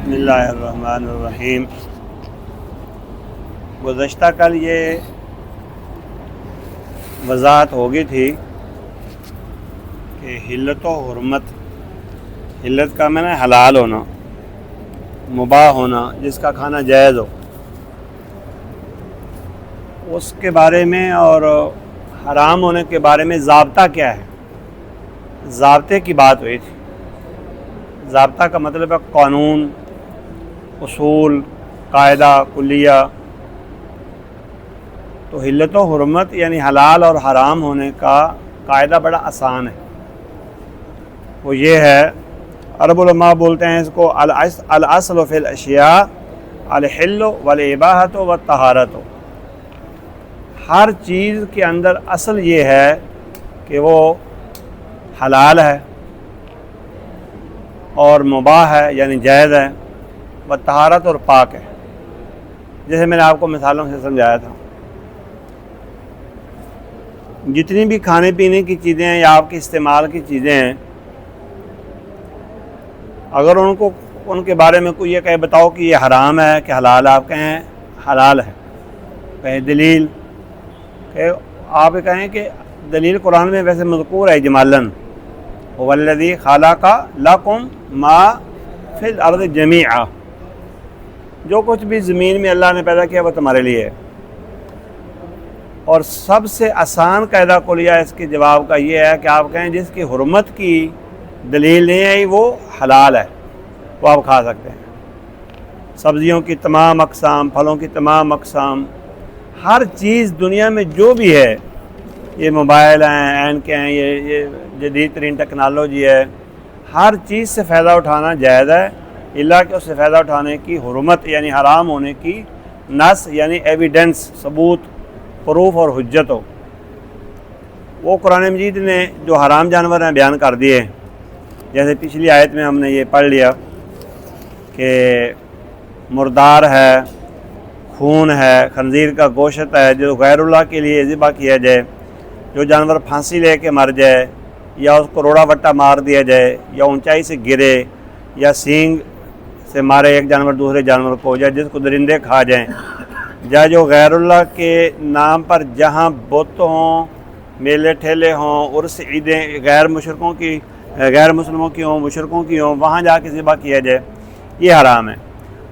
بسم اللہ الرحمن الرحیم۔ گزشتہ کل یہ وضاحت ہو گئی تھی کہ حلت و حرمت، حلت کا معنی حلال ہونا، مباح ہونا، جس کا کھانا جائز ہو، اس کے بارے میں، اور حرام ہونے کے بارے میں ضابطہ کیا ہے، ضابطے کی بات ہوئی تھی۔ ضابطہ کا مطلب ہے قانون، اصول، قاعدہ کلیہ۔ تو حلت و حرمت یعنی حلال اور حرام ہونے کا قاعدہ بڑا آسان ہے۔ وہ یہ ہے، عرب علماء بولتے ہیں اس کو الاصل فی الاشیاء الحل والاباحۃ والطہارۃ۔ ہر چیز کے اندر اصل یہ ہے کہ وہ حلال ہے اور مباح ہے یعنی جائز ہے، والطہارت اور پاک ہے، جیسے میں نے آپ کو مثالوں سے سمجھایا تھا۔ جتنی بھی کھانے پینے کی چیزیں ہیں یا آپ کے استعمال کی چیزیں ہیں، اگر ان کے بارے میں کوئی یہ کہے بتاؤ کہ یہ حرام ہے کہ حلال، آپ کہیں حلال ہے، کہیں دلیل، کہ آپ کہیں کہ دلیل قرآن میں ویسے مذکور ہے اجمالاً، هو الذی خلق لکم ما فی الارض جمیعا، جو کچھ بھی زمین میں اللہ نے پیدا کیا وہ تمہارے لیے ہے۔ اور سب سے آسان قاعدہ کلیہ اس کے جواب کا یہ ہے کہ آپ کہیں جس کی حرمت کی دلیل نہیں آئی وہ حلال ہے، وہ آپ کھا سکتے ہیں۔ سبزیوں کی تمام اقسام، پھلوں کی تمام اقسام، ہر چیز دنیا میں جو بھی ہے، یہ موبائل ہیں، این کے ہیں، یہ جدید ترین ٹیکنالوجی ہے، ہر چیز سے فائدہ اٹھانا جائز ہے، الا کہ اس سے فائدہ اٹھانے کی حرمت یعنی حرام ہونے کی نص یعنی ایویڈنس، ثبوت، پروف اور حجت ہو۔ وہ قرآن مجید نے جو حرام جانور ہیں بیان کر دیے، جیسے پچھلی آیت میں ہم نے یہ پڑھ لیا کہ مردار ہے، خون ہے، خنزیر کا گوشت ہے جو غیر اللہ کے لیے ذبح کیا جائے، جو جانور پھانسی لے کے مر جائے، یا اس کو روڑا وٹا مار دیا جائے، یا اونچائی سے گرے، یا سینگ سے مارے ایک جانور دوسرے جانور کو، یا جس کو درندے کھا جائیں، یا جو غیر اللہ کے نام پر جہاں بت ہوں، میلے ٹھیلے ہوں، عرس عیدیں غیر مسلموں کی ہوں، مشرکوں کی ہوں، وہاں جا کے ذبح کیا جائے، یہ حرام ہے۔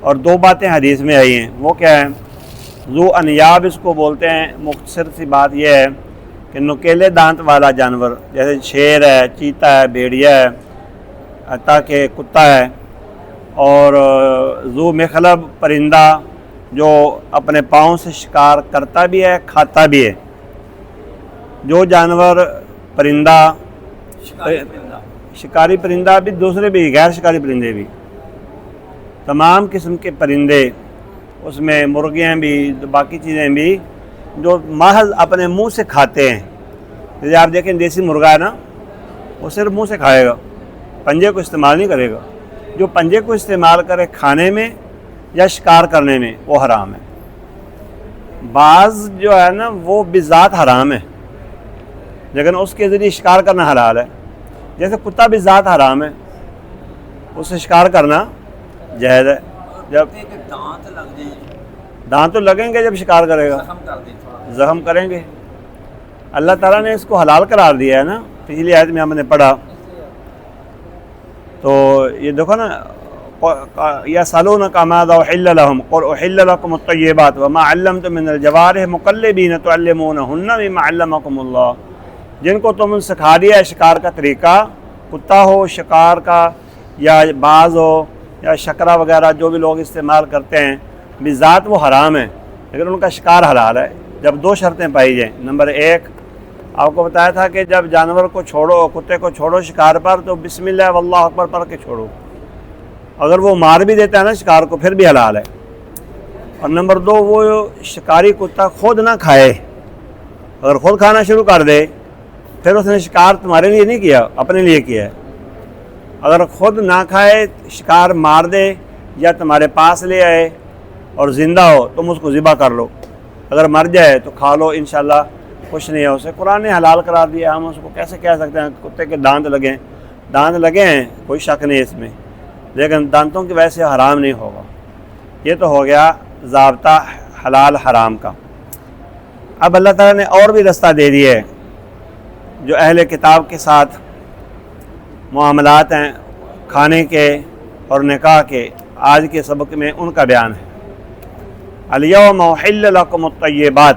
اور دو باتیں حدیث میں آئی ہیں، وہ کیا ہے؟ ذو انیاب اس کو بولتے ہیں۔ مختصر سی بات یہ ہے کہ نکیلے دانت والا جانور، جیسے شیر ہے، چیتا ہے، بھیڑیا ہے، حتیٰ کہ کتا ہے، اور ذو مخلب پرندہ جو اپنے پاؤں سے شکار کرتا بھی ہے کھاتا بھی ہے۔ جو جانور پرندہ، شکاری پرندہ بھی، دوسرے بھی غیر شکاری پرندے بھی، تمام قسم کے پرندے، اس میں مرغیاں بھی، باقی چیزیں بھی، جو محض اپنے منہ سے کھاتے ہیں۔ جیسے آپ دیکھیں دیسی مرغا ہے نا، وہ صرف منہ سے کھائے گا، پنجے کو استعمال نہیں کرے گا۔ جو پنجے کو استعمال کرے کھانے میں یا شکار کرنے میں، وہ حرام ہے۔ بعض جو ہے نا وہ بذات حرام ہے، لیکن اس کے ذریعے شکار کرنا حلال ہے۔ جیسے کتا بذات حرام ہے، اس سے شکار کرنا جائز ہے۔ جب دانت تو لگیں گے جب شکار کرے گا، زخم کریں گے۔ اللہ تعالیٰ نے اس کو حلال قرار دیا ہے نا، پچھلی آیت میں ہم نے پڑھا۔ تو یہ دیکھو نا، يَسْأَلُونَكَ مَاذَا أُحِلَّ لَهُمْ قُلْ أُحِلَّ لَكُمُ الطَّيِّبَاتُ وَمَا عَلَّمْتُم مِّنَ الْجَوَارِحِ مُقَلِّبِينَ تُعَلِّمُونَهُنَّ مِمَّا عَلَّمَكُمُ اللَّهُ، جن کو تم نے سکھا دیا ہے شکار کا طریقہ، کتا ہو شکار کا، یا باز ہو، یا شکرا وغیرہ جو بھی لوگ استعمال کرتے ہیں، بذات وہ حرام ہے، لیکن ان کا شکار حلال ہے جب دو شرطیں پائی جائیں۔ نمبر ایک، آپ کو بتایا تھا کہ جب جانور کو چھوڑو، کتے کو چھوڑو شکار پر، تو بسم اللہ واللہ اکبر پڑھ کے چھوڑو۔ اگر وہ مار بھی دیتا ہے نا شکار کو، پھر بھی حلال ہے۔ اور نمبر دو، وہ شکاری کتا خود نہ کھائے، اگر خود کھانا شروع کر دے، پھر اس نے شکار تمہارے لیے نہیں کیا، اپنے لیے کیا ہے۔ اگر خود نہ کھائے، شکار مار دے یا تمہارے پاس لے آئے اور زندہ ہو، تم اس کو ذبح کر لو، اگر مر جائے تو کھا لو، انشاءاللہ کچھ نہیں ہے اسے۔ قرآن نے حلال قرار دیا، ہم اس کو کیسے کہہ سکتے ہیں کتے کے دانت لگیں؟ دانت لگے ہیں، کوئی شک نہیں اس میں، لیکن دانتوں کی وجہ سے حرام نہیں ہوگا۔ یہ تو ہو گیا ضابطہ حلال حرام کا۔ اب اللہ تعالیٰ نے اور بھی رستہ دے دیے جو اہل کتاب کے ساتھ معاملات ہیں کھانے کے اور نکاح کے، آج کے سبق میں ان کا بیان ہے۔ الیوم احل لکم الطیبات،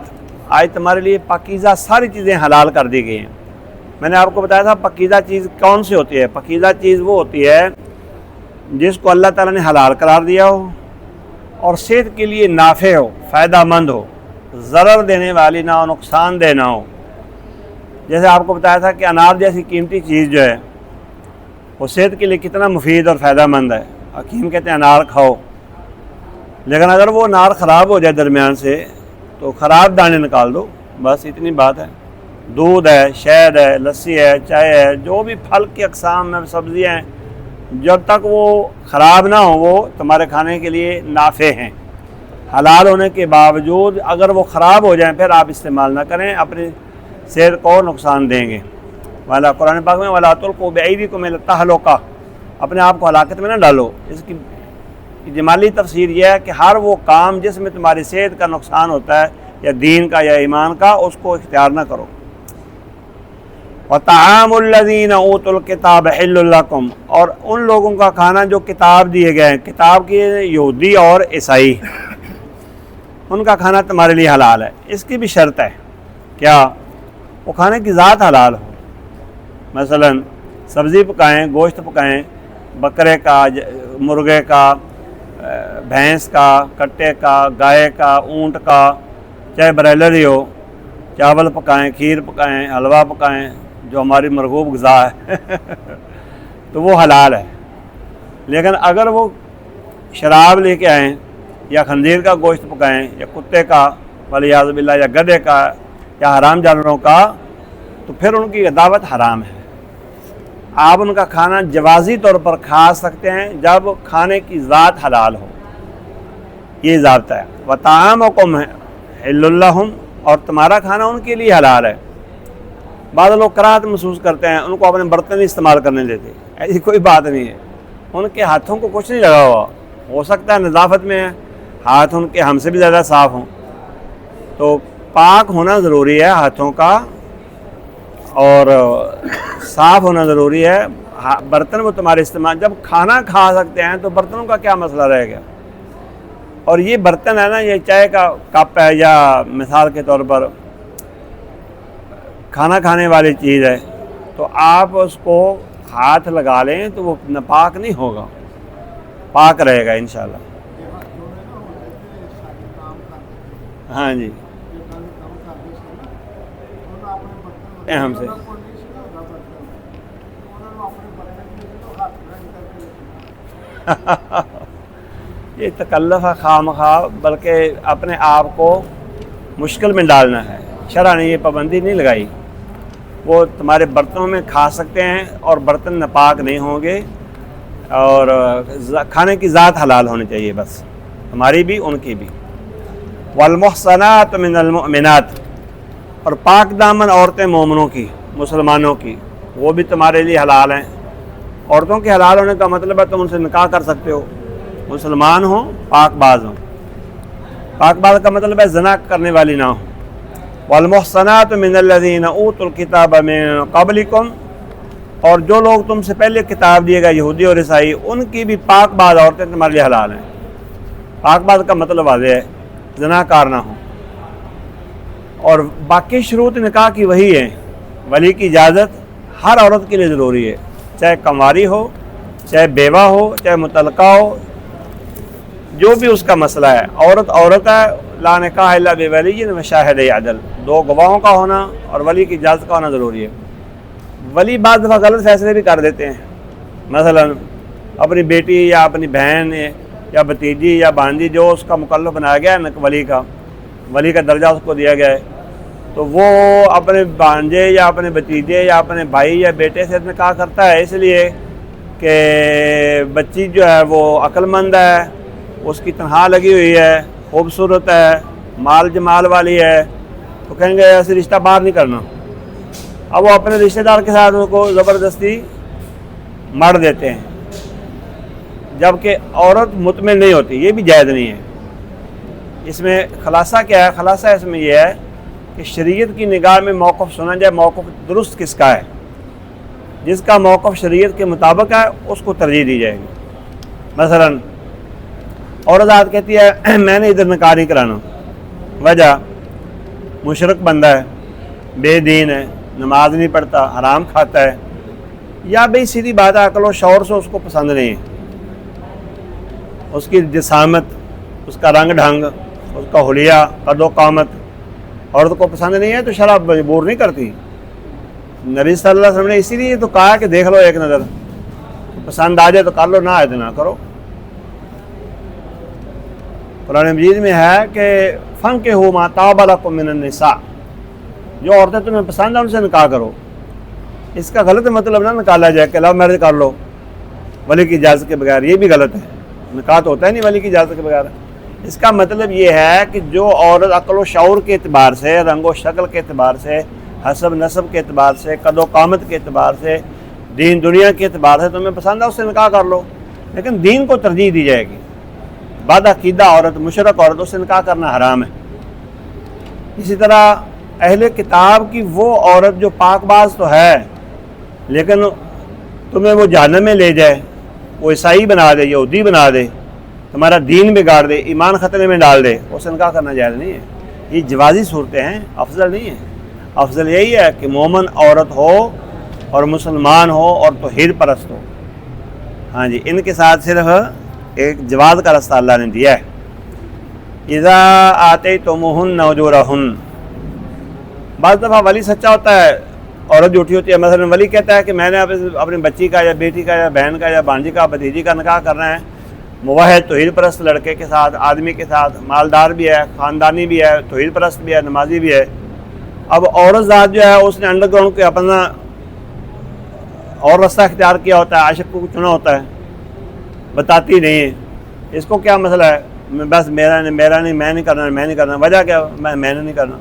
آج تمہارے لیے پاکیزہ ساری چیزیں حلال کر دی گئی ہیں۔ میں نے آپ کو بتایا تھا پاکیزہ چیز کون سی ہوتی ہے۔ پاکیزہ چیز وہ ہوتی ہے جس کو اللہ تعالیٰ نے حلال قرار دیا ہو اور صحت کے لیے نافع ہو، فائدہ مند ہو، ضرر دینے والی نہ ہو، نقصان دہ نہ ہو۔ جیسے آپ کو بتایا تھا کہ انار جیسی قیمتی چیز جو ہے وہ صحت کے لیے کتنا مفید اور فائدہ مند ہے۔ حکیم کہتے ہیں انار کھاؤ، لیکن اگر وہ انار خراب ہو جائے درمیان سے تو خراب دانے نکال دو، بس اتنی بات ہے۔ دودھ ہے، شہد ہے، لسی ہے، چائے ہے، جو بھی پھل کی اقسام میں سبزیاں ہیں، جب تک وہ خراب نہ ہوں وہ تمہارے کھانے کے لیے نافع ہیں۔ حلال ہونے کے باوجود اگر وہ خراب ہو جائیں پھر آپ استعمال نہ کریں، اپنی صحت کو نقصان دیں گے۔ والا قرآن پاک میں وَلَا تُلْقُوا بِأَيْدِيكُمْ إِلَى التَّهْلُكَةِ، اپنے آپ کو ہلاکت میں نہ ڈالو۔ اس کی جمالی تفسیر یہ ہے کہ ہر وہ کام جس میں تمہاری صحت کا نقصان ہوتا ہے یا دین کا یا ایمان کا، اس کو اختیار نہ کرو۔ وَطَعَامُ الَّذِينَ أُوتُوا الْكِتَابَ حِلٌّ لَكُمْ، اور ان لوگوں کا کھانا جو کتاب دیے گئے ہیں، کتاب کی یہودی اور عیسائی، ان کا کھانا تمہارے لیے حلال ہے۔ اس کی بھی شرط ہے، کیا؟ وہ کھانے کی ذات حلال ہو۔ مثلا سبزی پکائیں، گوشت پکائیں، بکرے کا، مرغے کا، بھینس کا، کٹے کا، گائے کا، اونٹ کا، چاہے برائلر ہی ہو، چاول پکائیں، کھیر پکائیں، حلوہ پکائیں، جو ہماری مرغوب غذا ہے تو وہ حلال ہے۔ لیکن اگر وہ شراب لے کے آئیں یا خنزیر کا گوشت پکائیں یا کتے کا والعیاذ باللہ یا گدھے کا یا حرام جانوروں کا، تو پھر ان کی دعوت حرام ہے۔ آپ ان کا کھانا جوازی طور پر کھا سکتے ہیں جب کھانے کی ذات حلال ہو، یہ ضابطہ ہے۔ وَطَعَامُكُمْ حِلٌّ لَهُمْ، اور تمہارا کھانا ان کے لیے حلال ہے۔ بعض لوگ کراہت محسوس کرتے ہیں، ان کو اپنے برتن نہیں استعمال کرنے دیتے، ایسی کوئی بات نہیں ہے۔ ان کے ہاتھوں کو کچھ نہیں لگا ہوا، ہو سکتا ہے نظافت میں ہاتھ ان کے ہم سے بھی زیادہ صاف ہوں، تو پاک ہونا ضروری ہے ہاتھوں کا، اور صاف ہونا ضروری ہے۔ برتن وہ تمہارے استعمال، جب کھانا کھا سکتے ہیں تو برتنوں کا کیا مسئلہ رہ گیا؟ اور یہ برتن ہے نا، یہ چائے کا کپ ہے یا مثال کے طور پر کھانا کھانے والی چیز ہے، تو آپ اس کو ہاتھ لگا لیں تو وہ ناپاک نہیں ہوگا، پاک رہے گا انشاءاللہ۔ ہاں جی، ہم سے یہ تکلف ہے خواہ مخواہ، بلکہ اپنے آپ کو مشکل میں ڈالنا ہے۔ شرع نے یہ پابندی نہیں لگائی، وہ تمہارے برتنوں میں کھا سکتے ہیں اور برتن ناپاک نہیں ہوں گے، اور کھانے کی ذات حلال ہونی چاہیے، بس ہماری بھی ان کی بھی۔ والمحصنات من المؤمنات، اور پاک دامن عورتیں مومنوں کی، مسلمانوں کی، وہ بھی تمہارے لیے حلال ہیں۔ عورتوں کے حلال ہونے کا مطلب ہے تم ان سے نکاح کر سکتے ہو، مسلمان ہوں، پاک باز ہوں۔ پاک باز کا مطلب ہے زنا کرنے والی نہ ہوں۔ والمحصنات من الذین اوتوا الکتاب من قبلکم، اور جو لوگ تم سے پہلے کتاب دیے گئے یہودی اور عیسائی، ان کی بھی پاک باز عورتیں تمہارے لیے حلال ہیں۔ پاک باز کا مطلب واضح ہے، زنا کار نہ ہوں۔ اور باقی شروط نکاح کی وہی ہیں۔ ولی کی اجازت ہر عورت کے لیے ضروری ہے، چاہے کنواری ہو، چاہے بیوہ ہو، چاہے مطلقہ ہو، جو بھی اس کا مسئلہ ہے۔ عورت ہے، لا نکاح الا بولی و شاہد عدل، دو گواہوں کا ہونا اور ولی کی اجازت کا ہونا ضروری ہے۔ ولی بعض دفعہ غلط فیصلے بھی کر دیتے ہیں، مثلا اپنی بیٹی یا اپنی بہن یا بھتیجی یا بھانجی جو اس کا مکلف بنایا گیا ہے، ولی کا درجہ اس کو دیا گیا ہے، تو وہ اپنے بھانجے یا اپنے بھتیجے یا اپنے بھائی یا بیٹے سے نکاح کرتا ہے، اس لیے کہ بچی جو ہے وہ عقل مند ہے، اس کی تنخواہ لگی ہوئی ہے، خوبصورت ہے، مال جمال والی ہے، تو کہیں گے ایسے رشتہ باہر نہیں کرنا۔ اب وہ اپنے رشتہ دار کے ساتھ اس کو زبردستی مار دیتے ہیں۔ جبکہ عورت مطمئن نہیں ہوتی، یہ بھی جائز نہیں ہے۔ اس میں خلاصہ کیا ہے؟ خلاصہ اس میں یہ ہے کہ شریعت کی نگاہ میں موقف سنا جائے، موقف درست کس کا ہے؟ جس کا موقف شریعت کے مطابق ہے اس کو ترجیح دی جائے گی۔ مثلا عورت ذات کہتی ہے میں نے ادھر نکاح نہیں کرانا، وجہ مشرک بندہ ہے، بے دین ہے، نماز نہیں پڑھتا، حرام کھاتا ہے، یا بھئی سیدھی بات ہے عقل و شعور سے اس کو پسند نہیں ہے، اس کی جسامت، اس کا رنگ ڈھنگ، اس کا حلیہ، قد و قامت عورت کو پسند نہیں ہے تو شرع مجبور نہیں کرتی۔ نبی صلی اللہ علیہ وسلم نے اسی لیے تو کہا کہ دیکھ لو ایک نظر، پسند آ جائے تو کر لو، نہ آئے تو نہ کرو۔ قرآن مجید میں ہے کہ فَانكِحُوا مَا طَابَ لَكُم مِّنَ النِّسَاءِ، جو عورتیں تمہیں پسند ہیں ان سے نکاح کرو۔ اس کا غلط مطلب نہ نکالا جائے کہ لو میرج کر لو ولی کی اجازت کے بغیر، یہ بھی غلط ہے۔ نکاح تو ہوتا ہے نہیں ولی کی اجازت کے بغیر۔ اس کا مطلب یہ ہے کہ جو عورت عقل و شعور کے اعتبار سے، رنگ و شکل کے اعتبار سے، حسب نسب کے اعتبار سے، قد و قامت کے اعتبار سے، دین دنیا کے اعتبار سے تمہیں پسند ہے اس سے نکاح کر لو، لیکن دین کو ترجیح دی جائے گی۔ بعد عقیدہ عورت، مشرک عورت، اس سے نکاح کرنا حرام ہے۔ اسی طرح اہل کتاب کی وہ عورت جو پاک باز تو ہے لیکن تمہیں وہ جہنم میں لے جائے، وہ عیسائی بنا دے، یہودی بنا دے، تمہارا دین بگاڑ دے، ایمان خطرے میں ڈال دے، اس سے نکاح کرنا جائز نہیں ہے۔ یہ جوازی صورتیں ہیں، افضل نہیں ہیں۔ افضل یہی ہے کہ مومن عورت ہو اور مسلمان ہو اور توحید پرست ہو۔ ہاں جی، ان کے ساتھ صرف ایک جواز کا رستہ اللہ نے دیا ہے۔ اذا آتیتموہن اجورہن، بعض دفعہ ولی سچا ہوتا ہے، عورت جھوٹی ہوتی ہے۔ مثلا ولی کہتا ہے کہ میں نے اپنی بچی کا یا بیٹی کا یا بہن کا یا بھانجی کا بھتیجی کا نکاح کرنا ہے موحد توحید پرست لڑکے کے ساتھ، آدمی کے ساتھ، مالدار بھی ہے، خاندانی بھی ہے، توحید پرست بھی ہے، نمازی بھی ہے۔ اب عورت ذات جو ہے اس نے انڈر گراؤنڈ کے اپنا اور رستہ اختیار کیا ہوتا ہے، عاشق کو چنا ہوتا ہے، بتاتی نہیں ہے۔ اس کو کیا مسئلہ ہے؟ بس میرا نہیں، میں نہیں کرنا، وجہ کیا؟ میں نے نہیں کرنا،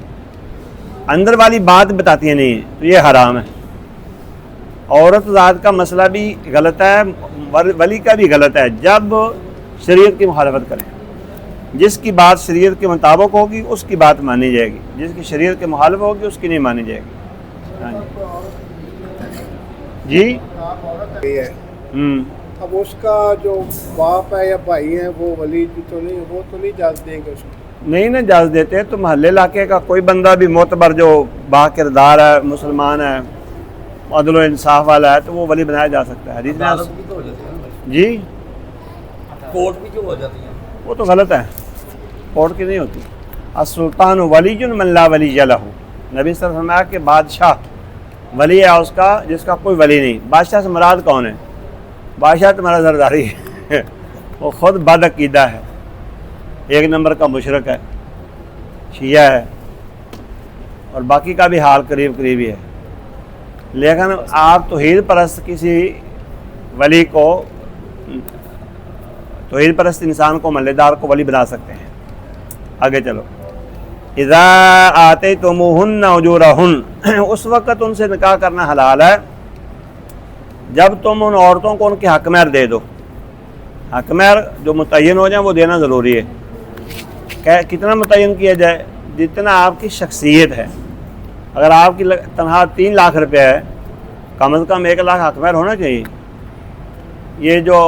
اندر والی بات بتاتی نہیں ہے، تو یہ حرام ہے۔ عورت ذات کا مسئلہ بھی غلط ہے، ولی کا بھی غلط ہے جب شریعت کی مخالفت کریں۔ جس کی بات شریعت کے مطابق ہوگی اس کی بات مانی جائے گی، جس کی شریعت کے مخالف ہوگی اس کی نہیں مانی جائے گی۔ ہاں جی اب اس کا جو باپ ہے یا بھائی ہیں وہ ولی تو نہیں اجازت دیں گے اس کو؟ نہیں نا اجازت دیتے، تو محلے علاقے کا کوئی بندہ بھی معتبر جو با کردار ہے، مسلمان ہے، عدل و انصاف والا ہے، تو وہ ولی بنایا جا سکتا ہے۔ حدیث میں جی کورٹ بھی جو ہو جاتی ہیں وہ تو غلط ہے، کورٹ کی نہیں ہوتی۔ السلطان ولی من لا ولی لہ، نبی صلی اللہ علیہ وسلم فرمایا کہ بادشاہ ولی ہے اس کا جس کا کوئی ولی نہیں۔ بادشاہ سے مراد کون ہے؟ بادشاہ تمہارا زرداری ہے، وہ خود بد عقیدہ ہے، ایک نمبر کا مشرک ہے، شیعہ ہے، اور باقی کا بھی حال قریب ہی ہے۔ لیکن آپ توحید پرست کسی ولی کو، توحید پرست انسان کو، محلے دار کو ولی بنا سکتے ہیں۔ آگے چلو۔ اذا آتیتموہن اجورہن، اس وقت ان سے نکاح کرنا حلال ہے جب تم ان عورتوں کو ان کے حق مہر دے دو۔ حق مہر جو متعین ہو جائیں وہ دینا ضروری ہے۔ کتنا متعین کیا جائے؟ جتنا آپ کی شخصیت ہے۔ اگر آپ کی تنخواہ 3 لاکھ روپے ہے، کم از کم 1 لاکھ حق مہر ہونا چاہیے۔ یہ جو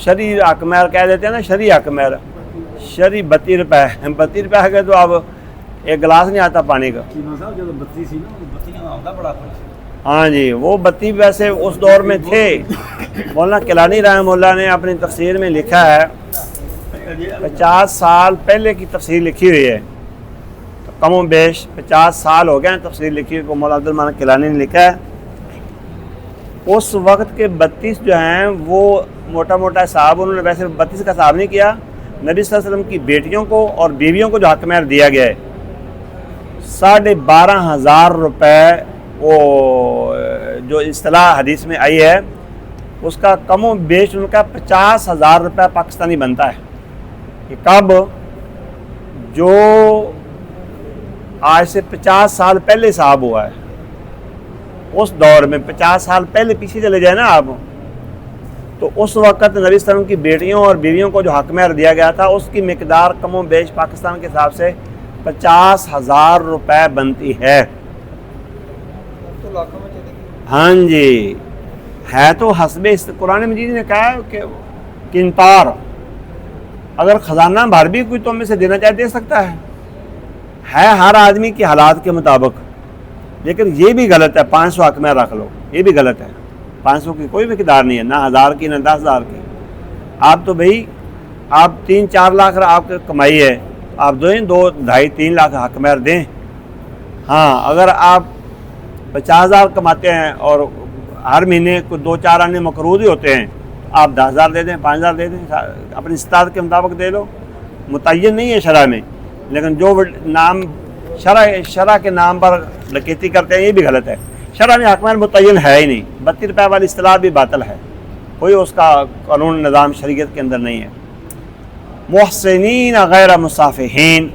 شرعی حق مہر کہہ دیتے ہیں نا، شرعی حق مہر، شرعی 32 روپے، 32 روپے ہے تو اب ایک گلاس نہیں آتا پانی کا۔ ہاں جی، وہ 32 پیسے اس دور میں تھے۔ مولانا کیلانی رحمہ اللہ نے اپنی تفسیر میں لکھا ہے، 50 سال پہلے کی تفسیر لکھی ہوئی ہے، کم و بیش 50 سال ہو گئے ہیں تفسیر لکھی ہوئی کو مولانا عبدالرحمن کیلانی نے لکھا ہے۔ اس وقت کے 32 جو ہیں وہ موٹا حساب، انہوں نے ویسے 32 کا حساب نہیں کیا، نبی صلی اللہ علیہ وسلم کی بیٹیوں کو اور بیویوں کو جو حق مہر دیا گیا ہے 12,500 روپے، وہ جو اصطلاح حدیث میں آئی ہے اس کا کم و بیش ان کا 50,000 روپے پاکستانی بنتا ہے۔ کہ کب؟ جو آج سے 50 سال پہلے صاحب ہوا ہے، اس دور میں 50 سال پہلے پیچھے چلے جائیں نا آپ، تو تو اس وقت نبی صلی اللہ علیہ وسلم کی بیٹیوں اور بیویوں کو جو حق مہر دیا گیا تھا اس کی مقدار کم و بیش پاکستان کے حساب سے 50,000 روپے بنتی ہے۔ تو لاکھوں میں چلے گی۔ ہاں جی، ہے تو حسب قرآن مجید نے کہا ہے کہ کنتار، اگر خزانہ بھر بھی کوئی تم میں سے دینا چاہے دے سکتا ہے ہر آدمی کے حالات کے مطابق، لیکن یہ بھی غلط ہے 500 حق میں رکھ لو، یہ بھی غلط ہے۔ 500 کی کوئی مقدار نہیں ہے، نہ 1000 کی نہ 10,000 کی۔ آپ تو بھائی آپ 3-4 لاکھ آپ کی کمائی ہے، آپ دیں 2-2.5-3 لاکھ حق مہر دیں۔ ہاں اگر آپ 50,000 کماتے ہیں اور ہر مہینے کو 2-4 آنے مقروض ہی ہوتے ہیں، آپ 10,000 دے دیں، 5,000 دے دیں، اپنی استطاعت کے مطابق دے لو۔ متعین نہیں ہے شرع میں، لیکن جو نام شرع کے نام پر ڈکیتی کرتے ہیں یہ بھی غلط ہے۔ شرع میں حق مہر متعین ہے ہی نہیں، 32 روپے والی اصطلاح بھی باطل ہے، کوئی اس کا قانون نظام شریعت کے اندر نہیں ہے۔ محسنین غیر مصافحین،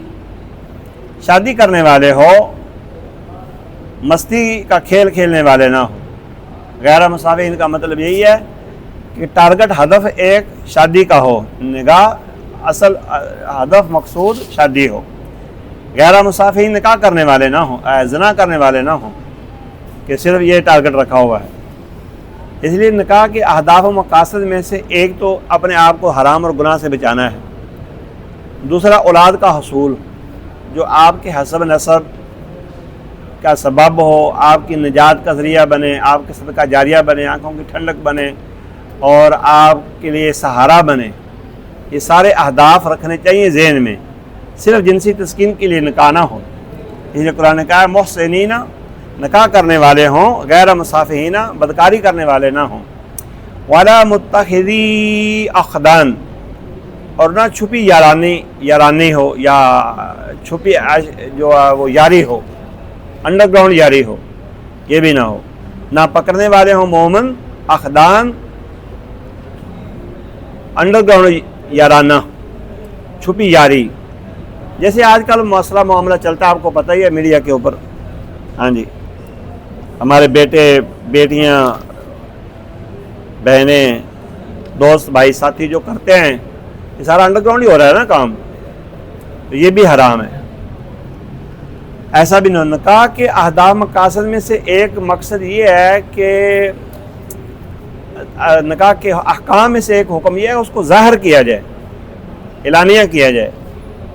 شادی کرنے والے ہو مستی کا کھیل کھیلنے والے نہ ہو۔ غیر مصافحین کا مطلب یہی ہے کہ ٹارگٹ ہدف ایک شادی کا ہو، نگاہ اصل ہدف مقصود شادی ہو۔ غیر مصافحین نکاح کرنے والے نہ ہوں، زنا کرنے والے نہ ہوں کہ صرف یہ ٹارگٹ رکھا ہوا ہے۔ اس لیے نکاح کے اہداف و مقاصد میں سے ایک تو اپنے آپ کو حرام اور گناہ سے بچانا ہے، دوسرا اولاد کا حصول جو آپ کے حسب نسب کا سبب ہو، آپ کی نجات کا ذریعہ بنے، آپ کے صدقہ جاریہ بنے، آنکھوں کی ٹھنڈک بنے اور آپ کے لیے سہارا بنے۔ یہ سارے اہداف رکھنے چاہیے ذہن میں، صرف جنسی تسکین کے لیے نکاح نہ ہو۔ اس لیے قرآن نے کہا ہے محسنین، نکاح کرنے والے ہوں، غیر مصافحین، بدکاری کرنے والے نہ ہوں، ولا متخذی اخدان، اور نہ چھپی یارانی ہو یا چھپی جو وہ یاری ہو، انڈر گراؤنڈ یاری ہو، یہ بھی نہ ہو۔ نہ پکڑنے والے ہوں مومن اخدان، انڈر گراؤنڈ یارانہ، چھپی یاری، جیسے آج کل مسئلہ معاملہ چلتا ہے آپ کو پتہ ہی ہے میڈیا کے اوپر۔ ہاں جی، ہمارے بیٹے بیٹیاں بہنیں دوست بھائی ساتھی جو کرتے ہیں یہ سارا انڈر گراؤنڈ ہی ہو رہا ہے نا کام، تو یہ بھی حرام ہے۔ ایسا بھی نہ، نکاح کے اہداف مقاصد میں سے ایک مقصد یہ ہے کہ نکاح کے احکام میں سے ایک حکم یہ ہے اس کو ظاہر کیا جائے، اعلانیہ کیا جائے۔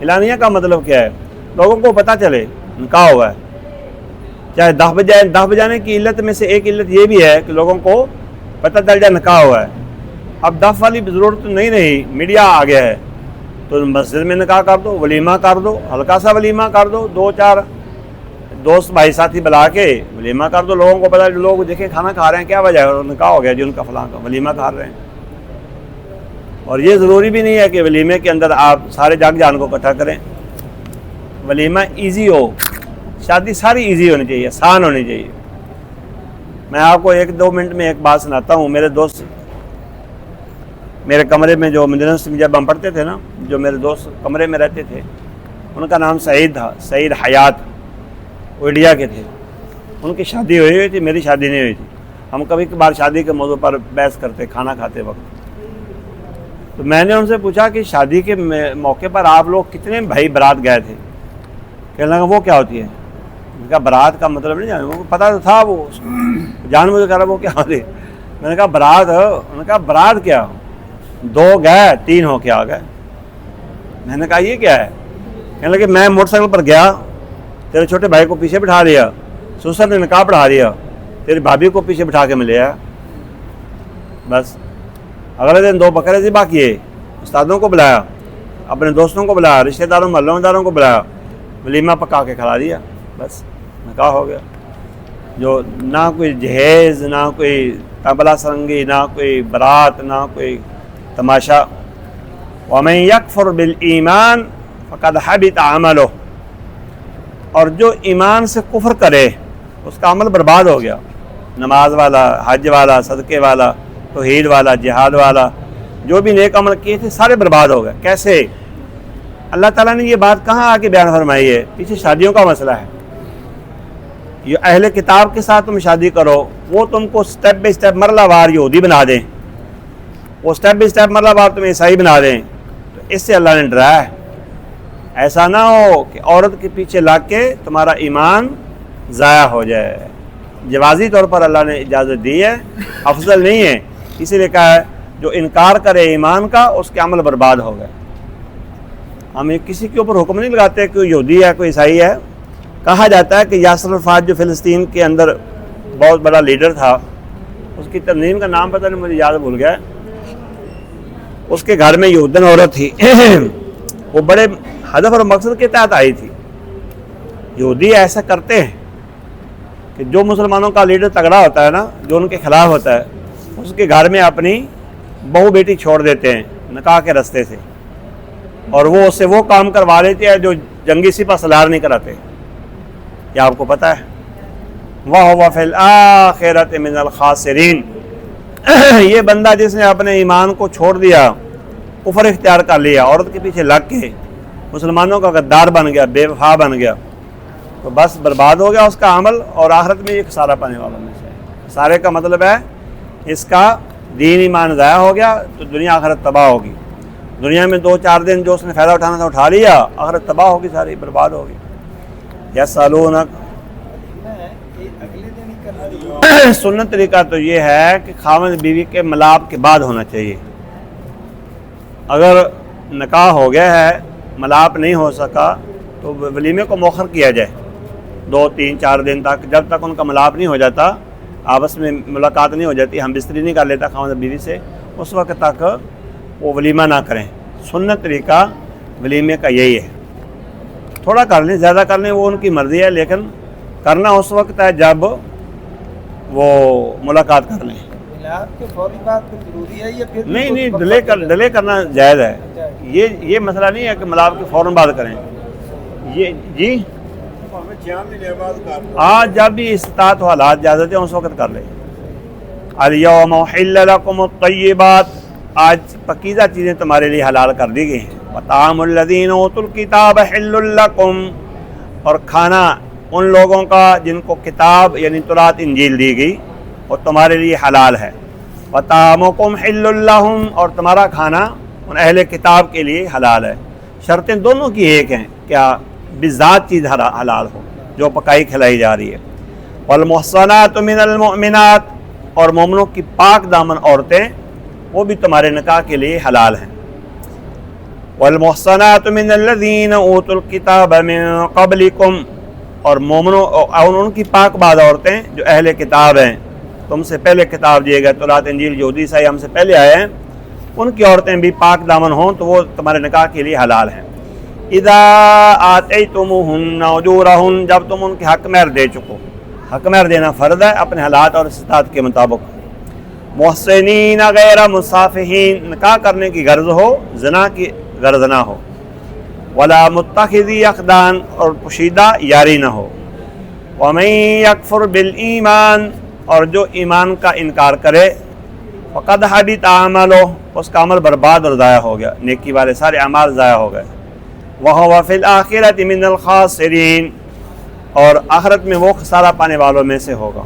اعلانیہ کا مطلب کیا ہے؟ لوگوں کو پتہ چلے نکاح ہوا ہے۔ چاہے 10 بجانے کی علت میں سے ایک علت یہ بھی ہے کہ لوگوں کو پتہ چل جائے نکاح ہوا ہے۔ اب 10 والی ضرورت نہیں رہی، میڈیا آ گیا ہے، تو مسجد میں نکاح کر دو، ولیمہ کر دو، ہلکا سا ولیمہ کر دو، 2-4 دوست بھائی ساتھی بلا کے ولیمہ کر دو، لوگوں کو پتہ، لوگ دیکھیں کھانا کھا رہے ہیں، کیا وجہ ہے؟ نکاح ہو گیا جی ان کا فلاں کا، ولیمہ کھا رہے ہیں۔ اور یہ ضروری بھی نہیں ہے کہ ولیمے کے اندر آپ سارے جاگ جان کو اکٹھا کریں، ولیمہ ایزی ہو، شادی ساری ایزی ہونی چاہیے، آسان ہونی چاہیے۔ میں آپ کو 1-2 منٹ میں ایک بات سناتا ہوں۔ میرے دوست میرے کمرے میں جو مدرسے میں جب ہم پڑھتے تھے نا، جو میرے دوست کمرے میں رہتے تھے، ان کا نام سعید تھا، سعید حیات، وہ انڈیا کے تھے۔ ان کی شادی ہوئی تھی، میری شادی نہیں ہوئی تھی۔ ہم کبھی کبھار شادی کے موضوع پر بحث کرتے کھانا کھاتے وقت۔ تو میں نے ان سے پوچھا کہ شادی کے موقع پر آپ لوگ کتنے بھائی برات گئے تھے؟ کہنے لگا وہ کیا ہوتی ہے؟ میں نے کہا برات کا مطلب نہیں جانا، پتہ تو تھا وہ جان مجھے کہہ رہا وہ کیا ہوتی ہے۔ میں نے کہا برات، انہوں نے کہا برات کیا، 2 گئے 3 ہو کے آ گئے۔ میں نے کہا یہ کیا ہے؟ کہنے لگے میں موٹر سائیکل پر گیا، تیرے چھوٹے بھائی کو پیچھے بٹھا دیا، سسر نے نکاح پڑھا دیا، تیری بھابھی کو پیچھے بٹھا کے ملے آیا، بس۔ اگلے دن 2 بکرے ذبح کیے، استادوں کو بلایا، اپنے دوستوں کو بلایا، رشتہ داروں محلہ داروں کو بلایا، ولیمہ پکا کے کھلا دیا، بس نکاح ہو گیا۔ جو نہ کوئی جہیز، نہ کوئی طبلہ سرنگی، نہ کوئی برات، نہ کوئی تماشا۔ وَمَن يَكْفُرْ بِالْإِيمَانِ فَقَدْ حَبِطَ عَمَلُهُ، اور جو ایمان سے کفر کرے اس کا عمل برباد ہو گیا۔ نماز والا، حج والا، صدقے والا، توحید والا، جہاد والا، جو بھی نیک عمل کیے تھے سارے برباد ہو گئے۔ کیسے؟ اللہ تعالیٰ نے یہ بات کہاں آ کے بیان فرمائی ہے؟ پیچھے شادیوں کا مسئلہ ہے۔ یہ اہل کتاب کے ساتھ تم شادی کرو، وہ تم کو سٹیپ بائی سٹیپ مرلہ وار یہودی بنا دیں، وہ سٹیپ بائی سٹیپ مطلب آپ تمہیں عیسائی بنا دیں، تو اس سے اللہ نے ڈرایا ہے۔ ایسا نہ ہو کہ عورت کے پیچھے لگ کے تمہارا ایمان ضائع ہو جائے۔ جوازی طور پر اللہ نے اجازت دی ہے، افضل نہیں ہے، اسی لیے کہا ہے جو انکار کرے ایمان کا اس کے عمل برباد ہو گئے۔ ہم کسی کے اوپر حکم نہیں لگاتے کہ کوئی یہودی ہے کوئی عیسائی ہے۔ کہا جاتا ہے کہ یاسر عرفات جو فلسطین کے اندر بہت بڑا لیڈر تھا، اس کی تنظیم کا نام پتہ نہیں، مجھے یاد بھول گیا، اس کے گھر میں یہودن عورت تھی وہ بڑے ہدف اور مقصد کے تحت آئی تھی۔ یہودی ایسا کرتے ہیں کہ جو مسلمانوں کا لیڈر تگڑا ہوتا ہے نا، جو ان کے خلاف ہوتا ہے، اس کے گھر میں اپنی بہو بیٹی چھوڑ دیتے ہیں نکاح کے رستے سے، اور وہ اس سے وہ کام کروا لیتے ہیں جو جنگی سپہ سالار نہیں کراتے۔ یہ آپ کو پتہ ہے۔ وَهُوَ فِي الْآخِرَةِ مِنَ الْخَاسِرِينَ، یہ بندہ جس نے اپنے ایمان کو چھوڑ دیا، کفر اختیار کر لیا، عورت کے پیچھے لگ کے مسلمانوں کا غدار بن گیا، بے وفا بن گیا، تو بس برباد ہو گیا اس کا عمل، اور آخرت میں یہ خسارہ پانے والوں میں سے ہے۔ خسارے کا مطلب ہے اس کا دین ایمان ضائع ہو گیا تو دنیا آخرت تباہ ہوگی۔ دنیا میں 2-4 دن جو اس نے فائدہ اٹھانا تھا اٹھا لیا، آخرت تباہ ہوگی، ساری برباد ہوگی۔ یسألونک، اگلے دن ہی کرنا سنت طریقہ تو یہ ہے کہ خاوند بیوی کے ملاپ کے بعد ہونا چاہیے۔ اگر نکاح ہو گیا ہے ملاپ نہیں ہو سکا تو ولیمے کو مؤخر کیا جائے 2-3-4 دن تک، جب تک ان کا ملاپ نہیں ہو جاتا، آپس میں ملاقات نہیں ہو جاتی، ہم بستری نہیں کر لیتا خاوند بیوی سے، اس وقت تک وہ ولیمہ نہ کریں۔ سنت طریقہ ولیمے کا یہی ہے۔ تھوڑا کر لیں، زیادہ کر لیں، وہ ان کی مرضی ہے، لیکن کرنا اس وقت ہے جب وہ ملاقات کر لیں۔ ملاپ کے فوری بعد پھر ضروری ہے یا پھر نہیں، ڈیلے کرنا جائز ہے۔ یہ مسئلہ نہیں ہے کہ ملاپ کے فوراً بعد کریں۔ یہ جی آج جب بھی استطاعت و حالات اجازت ہیں اس وقت کر لیں۔ الیوم احل لکم الطیبات، آج پکیزہ چیزیں تمہارے لیے حلال کر دی گئی ہیں۔ وطعام الذین اوتوا الکتاب حل لکم، اور کھانا ان لوگوں کا جن کو کتاب یعنی تورات انجیل دی گئی وہ تمہارے لیے حلال ہے۔ وطعامکم حل لہم، اور تمہارا کھانا ان اہل کتاب کے لیے حلال ہے۔ شرطیں دونوں کی ایک ہیں، کیا بذات چیز حلال ہو جو پکائی کھلائی جا رہی ہے۔ والمحصنات من المؤمنات، اور مومنوں کی پاک دامن عورتیں وہ بھی تمہارے نکاح کے لیے حلال ہیں۔ والمحصنات من الذین اوتوا الکتاب من قبلکم، اور مومنوں اور ان کی پاک بعض عورتیں جو اہل کتاب ہیں، تم سے پہلے کتاب دیے گئے، تورات انجیل یہودی عیسائی ہم سے پہلے آئے ہیں، ان کی عورتیں بھی پاک دامن ہوں تو وہ تمہارے نکاح کے لیے حلال ہیں۔ اذا آتیتموہن اجورہن، جب تم ان کے حق مہر دے چکو، حق مہر دینا فرض ہے اپنے حالات اور استطاعت کے مطابق۔ محسنین غیر مصافحین، نکاح کرنے کی غرض ہو، زنا کی غرض نہ ہو۔ ولا متخذی اخدان، اور پوشیدہ یاری نہ ہو۔ ومن یکفر بالایمان، اور جو ایمان کا انکار کرے، فقد حبط عملہ، اس کا عمل برباد اور ضائع ہو گیا، نیکی والے سارے اعمال ضائع ہو گئے۔ وَهُوَ فِي الْآخِرَةِ مِنَ الْخَاسِرِينَ، اور آخرت میں وہ خسارہ پانے والوں میں سے ہوگا۔